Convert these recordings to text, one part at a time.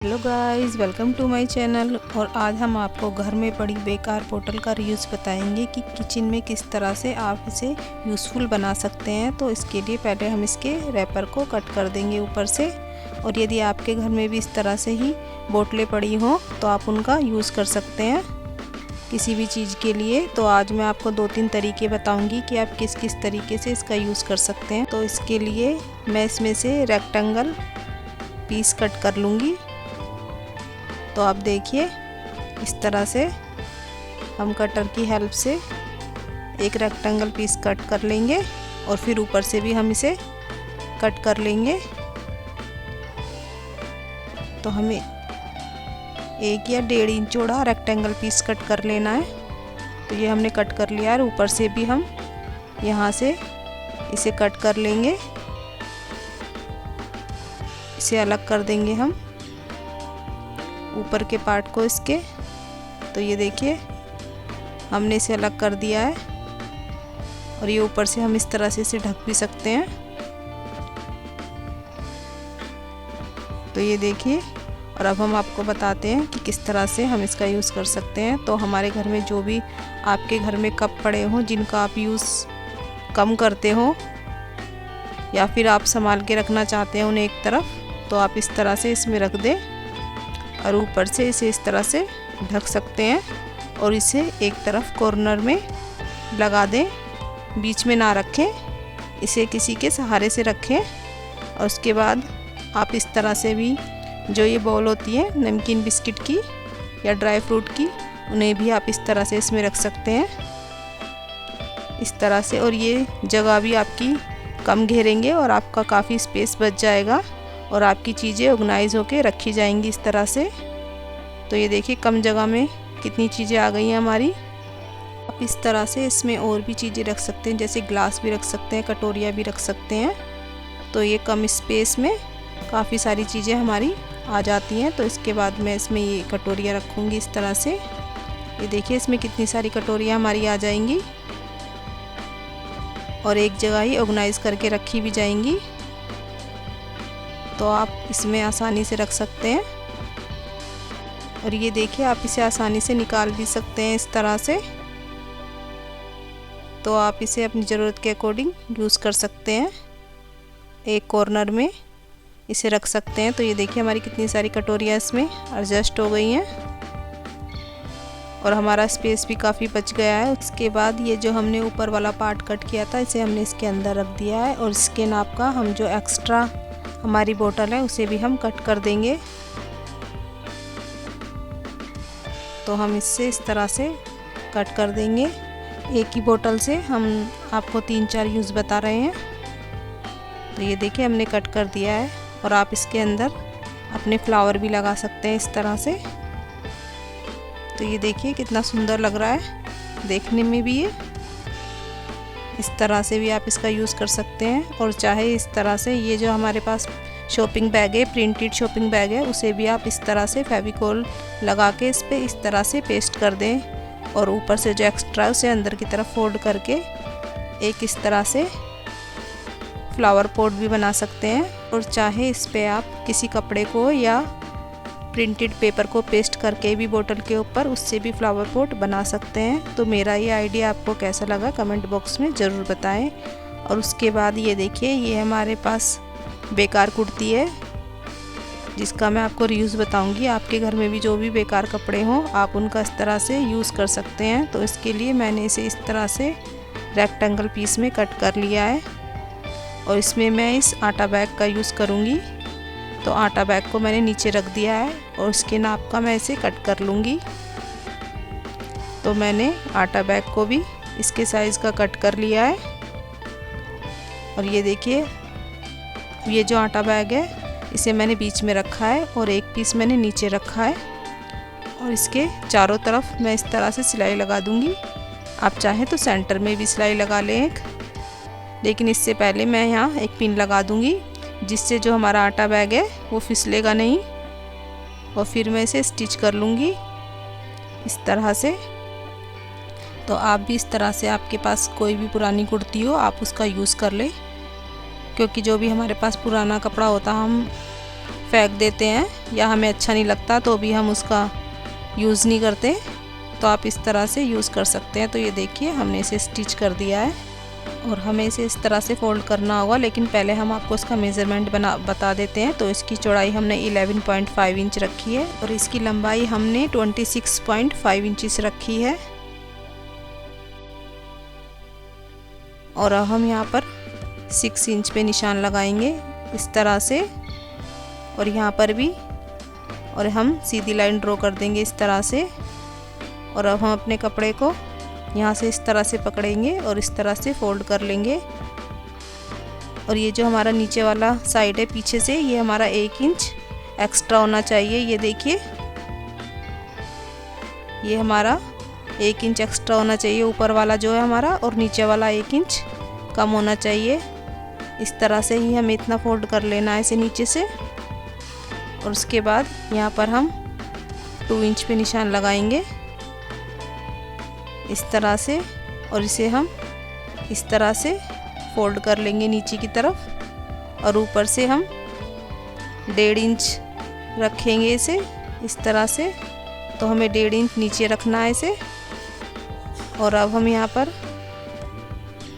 Hello guys, welcome to my channel. और आज हम आपको घर में पड़ी बेकार बोतल का रीयूज़ बताएंगे कि किचन में किस तरह से आप इसे यूज़फुल बना सकते हैं। तो इसके लिए पहले हम इसके रैपर को कट कर देंगे ऊपर से। और यदि आपके घर में भी इस तरह से ही बोतलें पड़ी हों तो आप उनका यूज़ कर सकते हैं किसी भी चीज़ के लिए। तो आज मैं आपको 2-3 तरीके बताऊंगी कि आप किस किस तरीके से इसका यूज़ कर सकते हैं। तो इसके लिए मैं इसमें से रेक्टेंगल पीस कट कर लूँगी। तो आप देखिए, इस तरह से हम कटर की हेल्प से एक रेक्टेंगल पीस कट कर लेंगे और फिर ऊपर से भी हम इसे कट कर लेंगे। तो हमें 1 या 1.5 इंच चौड़ा रेक्टेंगल पीस कट कर लेना है। तो ये हमने कट कर लिया है। ऊपर से भी हम यहाँ से इसे कट कर लेंगे, इसे अलग कर देंगे हम ऊपर के पार्ट को इसके। तो ये देखिए, हमने इसे अलग कर दिया है। और ये ऊपर से हम इस तरह से इसे ढक भी सकते हैं। तो ये देखिए, और अब हम आपको बताते हैं कि किस तरह से हम इसका यूज़ कर सकते हैं। तो हमारे घर में जो भी आपके घर में कप पड़े हों जिनका आप यूज़ कम करते हो या फिर आप संभाल के रखना चाहते हैं उन्हें एक तरफ, तो आप इस तरह से इसमें रख दें और ऊपर से इसे इस तरह से ढक सकते हैं। और इसे एक तरफ कॉर्नर में लगा दें, बीच में ना रखें, इसे किसी के सहारे से रखें। और उसके बाद आप इस तरह से भी जो ये बॉल होती है नमकीन बिस्किट की या ड्राई फ्रूट की, उन्हें भी आप इस तरह से इसमें रख सकते हैं, इस तरह से। और ये जगह भी आपकी कम घेरेंगे और आपका काफ़ी स्पेस बच जाएगा और आपकी चीज़ें ऑर्गेनाइज होके रखी जाएंगी इस तरह से। तो ये देखिए, कम जगह में कितनी चीज़ें आ गई हैं हमारी। आप इस तरह से इसमें और भी चीज़ें रख सकते हैं, जैसे ग्लास भी रख सकते हैं, कटोरियाँ भी रख सकते हैं। तो ये कम स्पेस में काफ़ी सारी चीज़ें हमारी आ जाती हैं। तो इसके बाद मैं इसमें ये कटोरियाँ रखूँगी इस तरह से। ये देखिए, इसमें कितनी सारी कटोरियाँ हमारी आ जाएंगी और एक जगह ही ऑर्गेनाइज करके रखी भी जाएंगी। तो आप इसमें आसानी से रख सकते हैं। और ये देखिए, आप इसे आसानी से निकाल भी सकते हैं इस तरह से। तो आप इसे अपनी ज़रूरत के अकॉर्डिंग यूज़ कर सकते हैं, एक कॉर्नर में इसे रख सकते हैं। तो ये देखिए, हमारी कितनी सारी कटोरियाँ इसमें एडजस्ट हो गई हैं और हमारा स्पेस भी काफ़ी बच गया है। उसके बाद ये जो हमने ऊपर वाला पार्ट कट किया था, इसे हमने इसके अंदर रख दिया है। और इसके नाप का हम जो एक्स्ट्रा हमारी बोतल है उसे भी हम कट कर देंगे। तो हम इससे इस तरह से कट कर देंगे। एक ही बोतल से हम आपको 3-4 यूज़ बता रहे हैं। तो ये देखिए, हमने कट कर दिया है। और आप इसके अंदर अपने फ्लावर भी लगा सकते हैं इस तरह से। तो ये देखिए, कितना सुंदर लग रहा है देखने में भी। ये इस तरह से भी आप इसका यूज़ कर सकते हैं। और चाहे इस तरह से ये जो हमारे पास शॉपिंग बैग है, प्रिंटेड शॉपिंग बैग है, उसे भी आप इस तरह से फेविकोल लगा के इस पे इस तरह से पेस्ट कर दें। और ऊपर से जो एक्स्ट्रा है उसे अंदर की तरफ फोल्ड करके एक इस तरह से फ्लावर पॉट भी बना सकते हैं। और चाहे इस पे आप किसी कपड़े को या प्रिंटेड पेपर को पेस्ट करके भी बोतल के ऊपर उससे भी फ्लावर पॉट बना सकते हैं। तो मेरा ये आइडिया आपको कैसा लगा कमेंट बॉक्स में ज़रूर बताएं। और उसके बाद ये देखिए, ये हमारे पास बेकार कुर्ती है जिसका मैं आपको रीयूज़ बताऊंगी। आपके घर में भी जो भी बेकार कपड़े हों आप उनका इस तरह से यूज़ कर सकते हैं। तो इसके लिए मैंने इसे इस तरह से रेक्टेंगल पीस में कट कर लिया है। और इसमें मैं इस आटा बैग का यूज़ करूँगी। तो आटा बैग को मैंने नीचे रख दिया है और उसके नाप का मैं इसे कट कर लूँगी। तो मैंने आटा बैग को भी इसके साइज़ का कट कर लिया है। और ये देखिए, ये जो आटा बैग है इसे मैंने बीच में रखा है और एक पीस मैंने नीचे रखा है। और इसके चारों तरफ मैं इस तरह से सिलाई लगा दूँगी। आप चाहें तो सेंटर में भी सिलाई लगा लें एक, लेकिन इससे पहले मैं यहाँ एक पिन लगा दूँगी जिससे जो हमारा आटा बैग है वो फिसलेगा नहीं। और फिर मैं इसे स्टिच कर लूँगी इस तरह से। तो आप भी इस तरह से, आपके पास कोई भी पुरानी कुर्ती हो आप उसका यूज़ कर लें, क्योंकि जो भी हमारे पास पुराना कपड़ा होता है हम फेंक देते हैं या हमें अच्छा नहीं लगता तो भी हम उसका यूज़ नहीं करते, तो आप इस तरह से यूज़ कर सकते हैं। तो ये देखिए हमने इसे स्टिच कर दिया है और हमें इसे इस तरह से फोल्ड करना होगा, लेकिन पहले हम आपको इसका मेज़रमेंट बता देते हैं। तो इसकी चौड़ाई हमने 11.5 इंच रखी है और इसकी लंबाई हमने 26.5 इंच रखी है। और अब हम यहाँ पर 6 इंच पे निशान लगाएंगे इस तरह से, और यहाँ पर भी, और हम सीधी लाइन ड्रॉ कर देंगे इस तरह से। और अब हम अपने कपड़े को यहाँ से इस तरह से पकड़ेंगे और इस तरह से फोल्ड कर लेंगे। और ये जो हमारा नीचे वाला साइड है पीछे से, ये हमारा 1 इंच एक्स्ट्रा होना चाहिए। ये देखिए ये हमारा 1 इंच एक्स्ट्रा होना चाहिए, ऊपर वाला जो है हमारा, और नीचे वाला 1 इंच कम होना चाहिए। इस तरह से ही हमें इतना फोल्ड कर लेना है इसे नीचे से। और उसके बाद यहाँ पर हम 2 इंच पे निशान लगाएंगे इस तरह से, और इसे हम इस तरह से फोल्ड कर लेंगे नीचे की तरफ। और ऊपर से हम 1.5 इंच रखेंगे इसे इस तरह से, तो हमें 1.5 इंच नीचे रखना है इसे। और अब हम यहाँ पर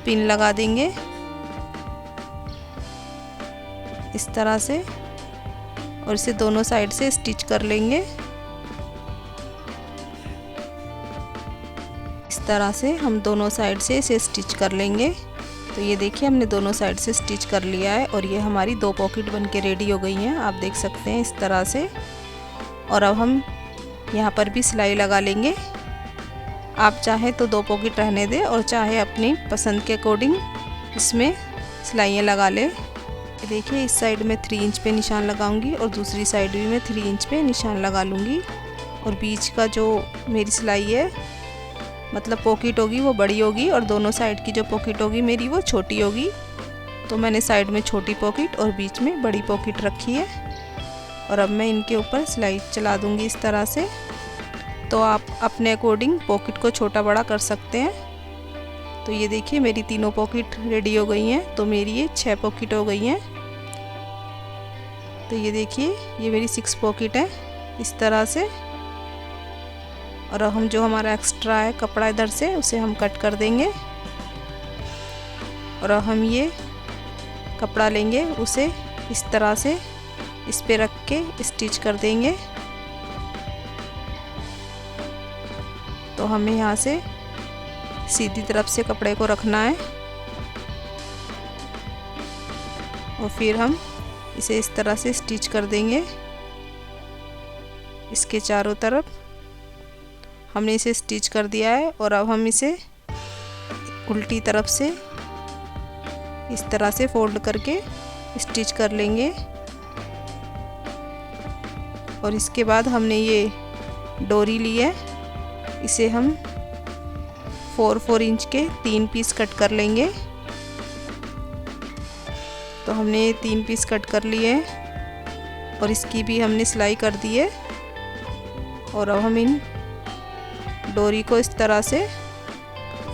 पिन लगा देंगे इस तरह से, और इसे दोनों साइड से स्टिच कर लेंगे इस तरह से। हम दोनों साइड से इसे स्टिच कर लेंगे। तो ये देखिए हमने दोनों साइड से स्टिच कर लिया है और ये हमारी 2 पॉकेट बनके रेडी हो गई हैं, आप देख सकते हैं इस तरह से। और अब हम यहाँ पर भी सिलाई लगा लेंगे। आप चाहे तो 2 पॉकेट रहने दें और चाहे अपनी पसंद के अकॉर्डिंग इसमें सिलाइयाँ लगा ले। देखिए इस साइड में 3 इंच पे निशान लगाऊंगी और दूसरी साइड भी मैं 3 इंच पे निशान लगा लूँगी। और बीच का जो मेरी सिलाई है, मतलब पॉकेट होगी, वो बड़ी होगी और दोनों साइड की जो पॉकेट होगी मेरी वो छोटी होगी। तो मैंने साइड में छोटी पॉकेट और बीच में बड़ी पॉकेट रखी है। और अब मैं इनके ऊपर सिलाई चला दूँगी इस तरह से। तो आप अपने अकॉर्डिंग पॉकेट को छोटा बड़ा कर सकते हैं। तो ये देखिए मेरी तीनों पॉकेट रेडी हो गई हैं, तो मेरी ये 6 पॉकेट हो गई हैं। तो ये देखिए ये मेरी 6 पॉकेट है इस तरह से। और अब हम जो हमारा एक्स्ट्रा है कपड़ा इधर से, उसे हम कट कर देंगे। और अब हम ये कपड़ा लेंगे, उसे इस तरह से इस पे रख के स्टिच कर देंगे। तो हमें यहाँ से सीधी तरफ से कपड़े को रखना है और फिर हम इसे इस तरह से स्टिच कर देंगे इसके चारों तरफ। हमने इसे स्टिच कर दिया है और अब हम इसे उल्टी तरफ से इस तरह से फोल्ड करके स्टिच कर लेंगे। और इसके बाद हमने ये डोरी ली है, इसे हम 4-4 इंच के 3 पीस कट कर लेंगे। तो हमने ये 3 पीस कट कर लिए हैं और इसकी भी हमने सिलाई कर दी है। और अब हम इन डोरी को इस तरह से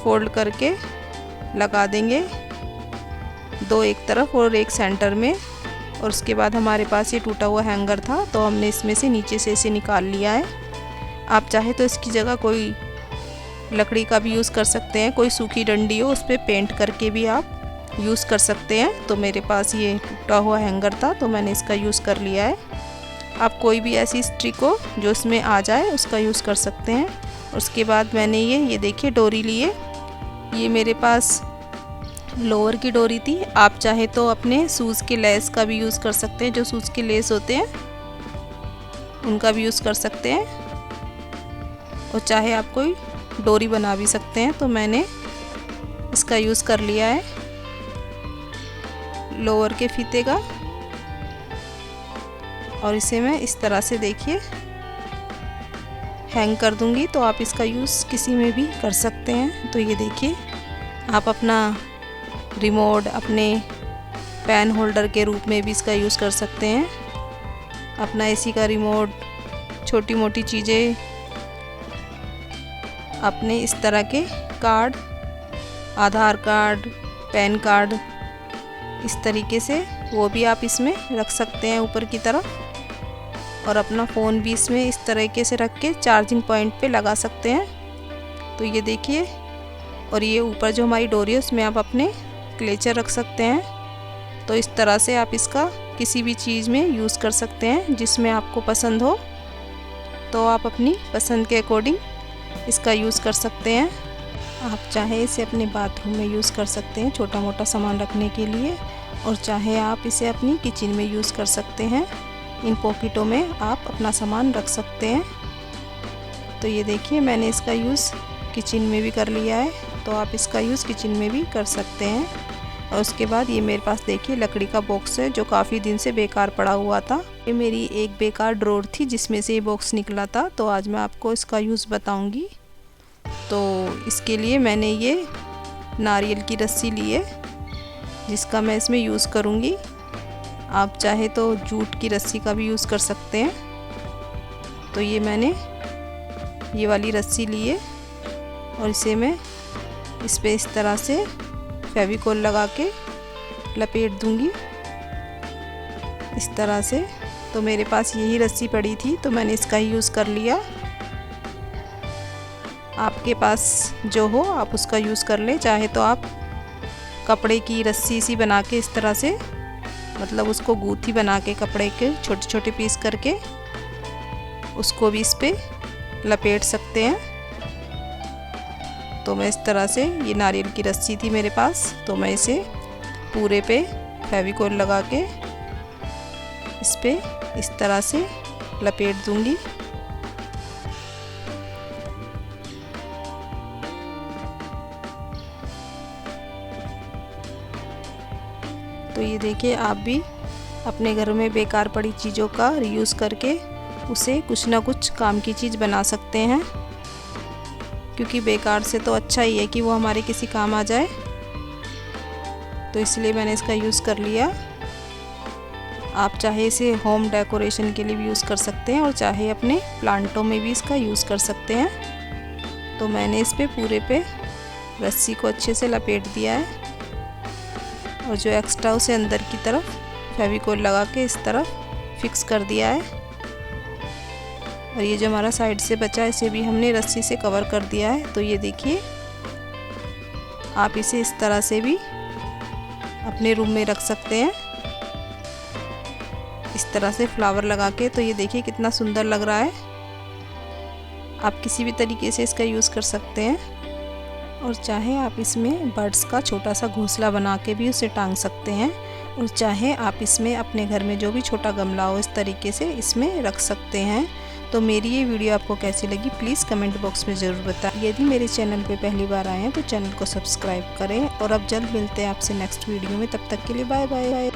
फोल्ड करके लगा देंगे, 2 एक तरफ और एक सेंटर में। और उसके बाद हमारे पास ये टूटा हुआ हैंगर था, तो हमने इसमें से नीचे से इसे निकाल लिया है। आप चाहे तो इसकी जगह कोई लकड़ी का भी यूज़ कर सकते हैं, कोई सूखी डंडी हो उस पर पेंट करके भी आप यूज़ कर सकते हैं। तो मेरे पास ये टूटा हुआ हैंगर था तो मैंने इसका यूज़ कर लिया है। आप कोई भी ऐसी स्ट्रिक हो जो इसमें आ जाए उसका यूज़ कर सकते हैं। उसके बाद मैंने ये देखिए डोरी ली है, ये मेरे पास लोअर की डोरी थी। आप चाहे तो अपने शूज़ के लेस का भी यूज़ कर सकते हैं, जो शूज़ के लेस होते हैं उनका भी यूज़ कर सकते हैं। और चाहे आप कोई डोरी बना भी सकते हैं। तो मैंने इसका यूज़ कर लिया है लोअर के फीते का। और इसे मैं इस तरह से देखिए हैंग कर दूंगी। तो आप इसका यूज़ किसी में भी कर सकते हैं। तो ये देखिए आप अपना रिमोट, अपने पेन होल्डर के रूप में भी इसका यूज़ कर सकते हैं। अपना एसी का रिमोट, छोटी मोटी चीज़ें, अपने इस तरह के कार्ड, आधार कार्ड, पैन कार्ड, इस तरीके से वो भी आप इसमें रख सकते हैं ऊपर की तरफ। और अपना फ़ोन भी इसमें इस तरीके से रख के चार्जिंग पॉइंट पे लगा सकते हैं। तो ये देखिए, और ये ऊपर जो हमारी डोरी है उसमें आप अपने क्लेचर रख सकते हैं। तो इस तरह से आप इसका किसी भी चीज़ में यूज़ कर सकते हैं जिसमें आपको पसंद हो। तो आप अपनी पसंद के अकॉर्डिंग इसका यूज़ कर सकते हैं। आप चाहे इसे अपने बाथरूम में यूज़ कर सकते हैं छोटा मोटा सामान रखने के लिए, और चाहे आप इसे अपनी किचन में यूज़ कर सकते हैं। इन पॉकेटों में आप अपना सामान रख सकते हैं। तो ये देखिए, मैंने इसका यूज़ किचन में भी कर लिया है, तो आप इसका यूज़ किचन में भी कर सकते हैं। और उसके बाद ये मेरे पास देखिए लकड़ी का बॉक्स है जो काफ़ी दिन से बेकार पड़ा हुआ था। ये मेरी एक बेकार ड्रॉर थी जिसमें से ये बॉक्स निकला था, तो आज मैं आपको इसका यूज़ बताऊंगी। तो इसके लिए मैंने ये नारियल की रस्सी ली है जिसका मैं इसमें यूज़ करूँगी। आप चाहे तो जूट की रस्सी का भी यूज़ कर सकते हैं। तो ये मैंने ये वाली रस्सी ली है और इसे मैं इस पे इस तरह से फेविकोल लगा के लपेट दूंगी इस तरह से। तो मेरे पास यही रस्सी पड़ी थी तो मैंने इसका ही यूज़ कर लिया। आपके पास जो हो आप उसका यूज़ कर लें। चाहे तो आप कपड़े की रस्सी सी बना के इस तरह से, मतलब उसको गूथी बना के कपड़े के छोटे छोटे पीस करके उसको भी इस पे लपेट सकते हैं। तो मैं इस तरह से, ये नारियल की रस्सी थी मेरे पास, तो मैं इसे पूरे पे फेविकोल लगा के इस पे इस तरह से लपेट दूंगी। तो ये देखिए, आप भी अपने घर में बेकार पड़ी चीज़ों का रीयूज़ करके उसे कुछ ना कुछ काम की चीज़ बना सकते हैं, क्योंकि बेकार से तो अच्छा ही है कि वो हमारे किसी काम आ जाए। तो इसलिए मैंने इसका यूज़ कर लिया। आप चाहे इसे होम डेकोरेशन के लिए भी यूज़ कर सकते हैं और चाहे अपने प्लांटों में भी इसका यूज़ कर सकते हैं। तो मैंने इस पे पूरे पे रस्सी को अच्छे से लपेट दिया है और जो एक्स्ट्रा उसे अंदर की तरफ फेविकोल लगा के इस तरफ फिक्स कर दिया है। और ये जो हमारा साइड से बचा इसे भी हमने रस्सी से कवर कर दिया है। तो ये देखिए, आप इसे इस तरह से भी अपने रूम में रख सकते हैं इस तरह से फ्लावर लगा के। तो ये देखिए कितना सुंदर लग रहा है। आप किसी भी तरीके से इसका यूज़ कर सकते हैं, और चाहे आप इसमें बर्ड्स का छोटा सा घोंसला बना के भी उसे टांग सकते हैं, और चाहे आप इसमें अपने घर में जो भी छोटा गमला हो इस तरीके से इसमें रख सकते हैं। तो मेरी ये वीडियो आपको कैसी लगी प्लीज़ कमेंट बॉक्स में ज़रूर बताएं। यदि मेरे चैनल पे पहली बार आए हैं तो चैनल को सब्सक्राइब करें, और अब जल्द मिलते हैं आपसे नेक्स्ट वीडियो में। तब तक के लिए बाय बाय।